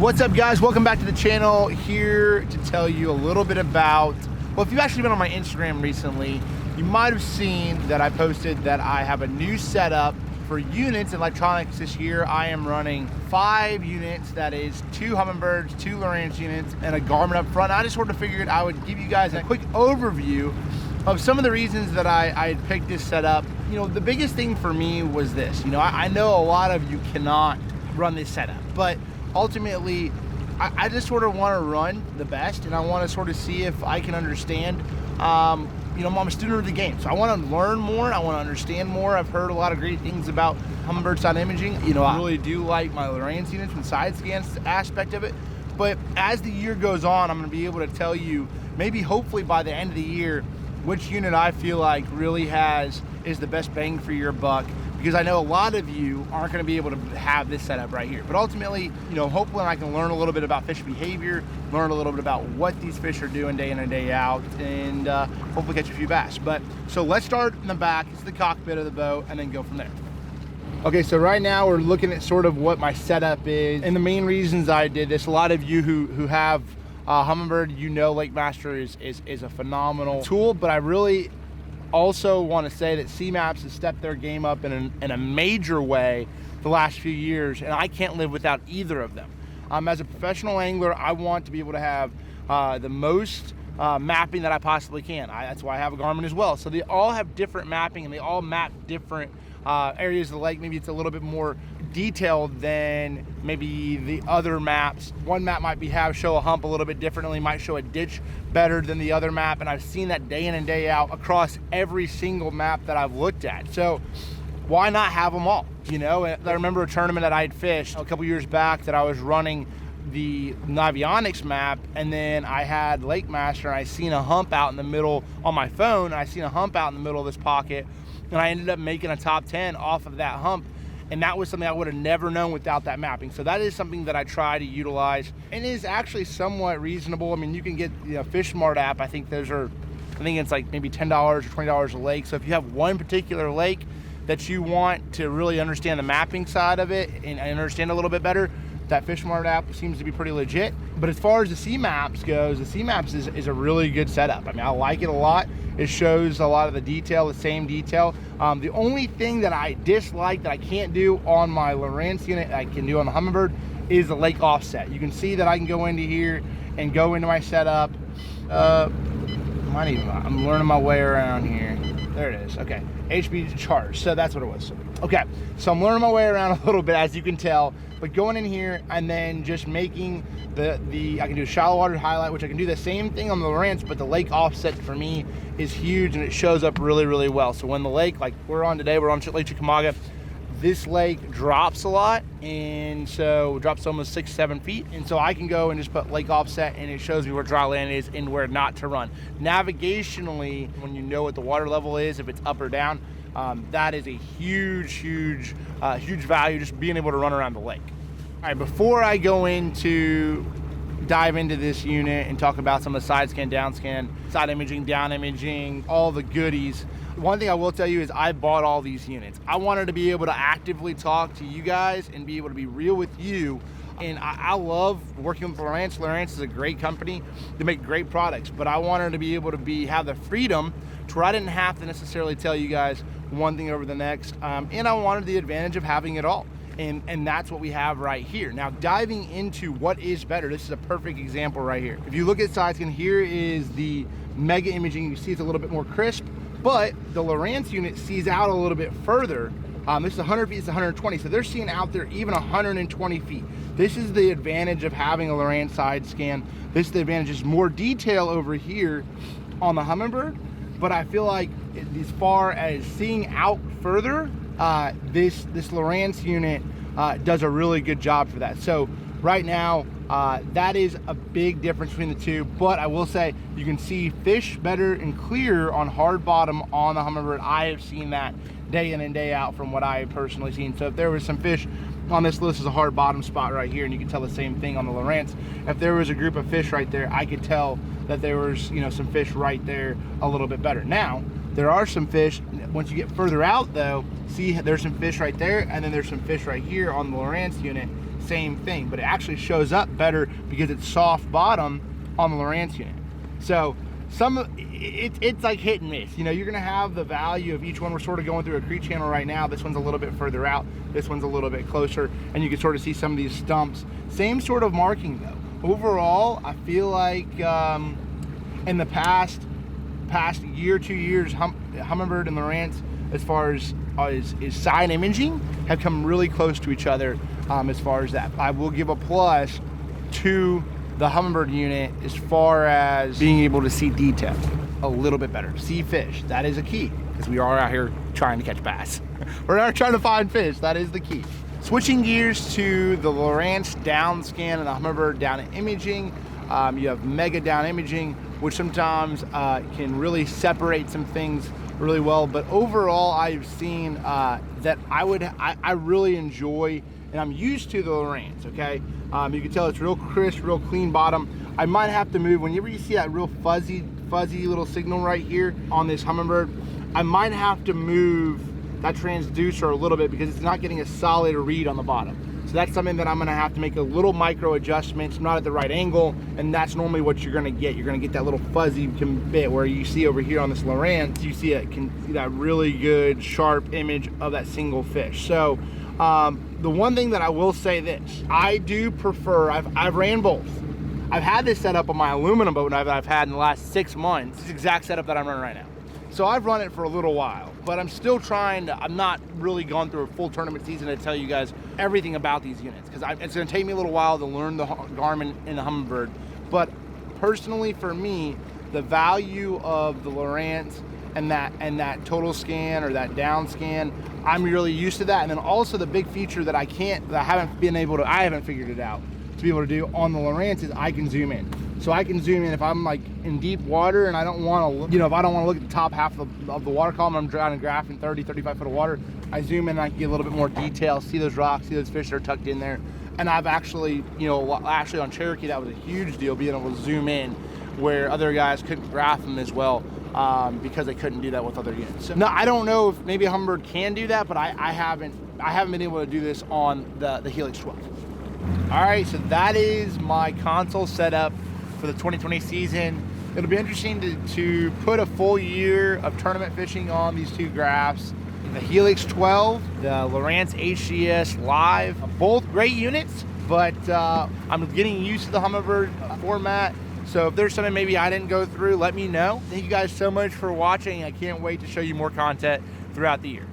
What's up, guys? Welcome back to the channel. Here to tell you a little bit about, well, if you've actually been on my Instagram recently, you might have seen that I posted that I have a new setup for units and electronics this year. I am running 5 units, that is 2 hummingbirds, 2 Lowrance units, and a Garmin up front. I just sort of figured I would give you guys a quick overview of some of the reasons that I had picked this setup. You know, the biggest thing for me was this. You know, I know a lot of you cannot run this setup, but ultimately, I just sort of want to run the best, and I want to sort of see if I can understand. You know, I'm a student of the game, so I want to learn more. I want to understand more. I've heard a lot of great things about hummingbird side imaging. You know, I really do like my Lowrance units and side scans aspect of it. But as the year goes on, I'm going to be able to tell you, maybe hopefully by the end of the year, which unit I feel like really is the best bang for your buck. Because I know a lot of you aren't going to be able to have this setup right here. But ultimately, you know, hopefully I can learn a little bit about fish behavior, learn a little bit about what these fish are doing day in and day out, and hopefully catch a few bass. But so let's start in the back. It's the cockpit of the boat, and then go from there. Okay, so right now we're looking at sort of what my setup is, and the main reasons I did this. A lot of you who have Hummingbird, you know, Lake Master is a phenomenal tool, but I really also want to say that C-Maps has stepped their game up in a major way the last few years, and I can't live without either of them. As a professional angler, I want to be able to have the most mapping that I possibly can. That's why I have a Garmin as well. So they all have different mapping, and they all map different areas of the lake. Maybe it's a little bit more detailed than maybe the other maps. One map might show a hump a little bit differently, might show a ditch better than the other map, and I've seen that day in and day out across every single map that I've looked at. So why not have them all? You know, I remember a tournament that I had fished a couple years back that I was running the Navionics map, and then I had Lake Master, and I seen a hump out in the middle on my phone, and I seen a hump out in the middle of this pocket, and I ended up making a top 10 off of that hump. And that was something I would have never known without that mapping. So that is something that I try to utilize, and is actually somewhat reasonable. I mean, you can get the Fish Smart app. I think it's like maybe $10 or $20 a lake. So if you have one particular lake that you want to really understand the mapping side of it and understand a little bit better, that Fish Smart app seems to be pretty legit. But as far as the C-Maps goes, the C-Maps is a really good setup. I mean, I like it a lot. It shows a lot of the detail, the same detail. The only thing that I dislike that I can't do on my Lowrance unit, I can do on the Hummingbird, is the lake offset. You can see that I can go into here and go into my setup. I'm learning my way around here. There it is. Okay, HB charge. So that's what it was. Okay, so I'm learning my way around a little bit, as you can tell. But going in here and then just making I can do a shallow water highlight, which I can do the same thing on the Lowrance, but the lake offset for me is huge, and it shows up really, really well. So when the lake, like we're on today, we're on Lake Chickamauga, this lake drops a lot, and so it drops almost 6-7 feet, and so I can go and just put lake offset, and it shows me where dry land is and where not to run. Navigationally, when you know what the water level is, if it's up or down, that is a huge value, just being able to run around the lake. All right, before I go into dive into this unit and talk about some of the side scan, down scan, side imaging, down imaging, all the goodies, one thing I will tell you is I bought all these units. I wanted to be able to actively talk to you guys and be able to be real with you. And I love working with Lowrance. Lowrance is a great company. They make great products, but I wanted to be able to have the freedom to where I didn't have to necessarily tell you guys one thing over the next. And I wanted the advantage of having it all. And that's what we have right here. Now, diving into what is better, this is a perfect example right here. If you look at side scan, here is the mega imaging. You see it's a little bit more crisp, but the Lowrance unit sees out a little bit further. This is 100 feet, it's 120, so they're seeing out there even 120 feet. This is the advantage of having a Lowrance side scan. This is the advantage, is more detail over here on the Hummingbird, but I feel like as far as seeing out further, this Lowrance unit does a really good job for that. So right now, that is a big difference between the two, but I will say you can see fish better and clearer on hard bottom on the Hummingbird. I have seen that day in and day out from what I have personally seen. So if there was some fish on this list, is a hard bottom spot right here, and you can tell the same thing on the Lowrance. If there was a group of fish right there, I could tell that there was, you know, some fish right there a little bit better. Now, there are some fish, once you get further out though, See, there's some fish right there, and then there's some fish right here on the Lowrance unit, same thing, but it actually shows up better because it's soft bottom on the Lowrance unit. So it's like hit and miss. You know, you're gonna have the value of each one. We're sort of going through a creek channel right now. This one's a little bit further out, this one's a little bit closer, and you can sort of see some of these stumps. Same sort of marking though. Overall, I feel like in the past year, 2 years, Hummingbird and Lowrance, as far as side imaging, have come really close to each other as far as that. I will give a plus to the Hummingbird unit as far as being able to see detail a little bit better. See fish, that is a key, because we are out here trying to catch bass. We're not trying to find fish, that is the key. Switching gears to the Lowrance down scan and the Hummingbird down imaging, you have mega down imaging, which sometimes can really separate some things really well. But overall, I've seen that I really enjoy, and I'm used to the Lowrance, okay? You can tell it's real crisp, real clean bottom. I might have to move, whenever you see that real fuzzy little signal right here on this Hummingbird, I might have to move that transducer a little bit because it's not getting a solid read on the bottom. So that's something that I'm gonna have to make a little micro adjustments, not at the right angle, and that's normally what you're gonna get. You're gonna get that little fuzzy bit where you see over here on this Lowrance, you see that really good sharp image of that single fish. So the one thing that I will say this, I do prefer, I've ran both. I've had this set up on my aluminum boat that I've had in the last 6 months. It's the exact setup that I'm running right now. So I've run it for a little while, but I'm still trying to, I'm not really gone through a full tournament season to tell you guys everything about these units, because it's gonna take me a little while to learn the Garmin and the Hummingbird. But personally for me, the value of the Lowrance and that total scan or that down scan, I'm really used to that. And then also the big feature that I haven't figured it out to be able to do on the Lowrance is I can zoom in. So I can zoom in if I'm like in deep water and I don't want to, if I don't want to look at the top half of the water column, I'm trying to graph in 30, 35 foot of water, I zoom in and I can get a little bit more detail, see those rocks, see those fish that are tucked in there. And I've actually, actually on Cherokee, that was a huge deal, being able to zoom in where other guys couldn't graph them as well because they couldn't do that with other units. So, now, I don't know if maybe a Hummingbird can do that, but I haven't been able to do this on the Helix 12. All right, so that is my console setup for the 2020 season. It'll be interesting to put a full year of tournament fishing on these two graphs. The Helix 12, the Lowrance HGS Live, both great units, but I'm getting used to the Hummingbird format. So if there's something maybe I didn't go through, let me know. Thank you guys so much for watching. I can't wait to show you more content throughout the year.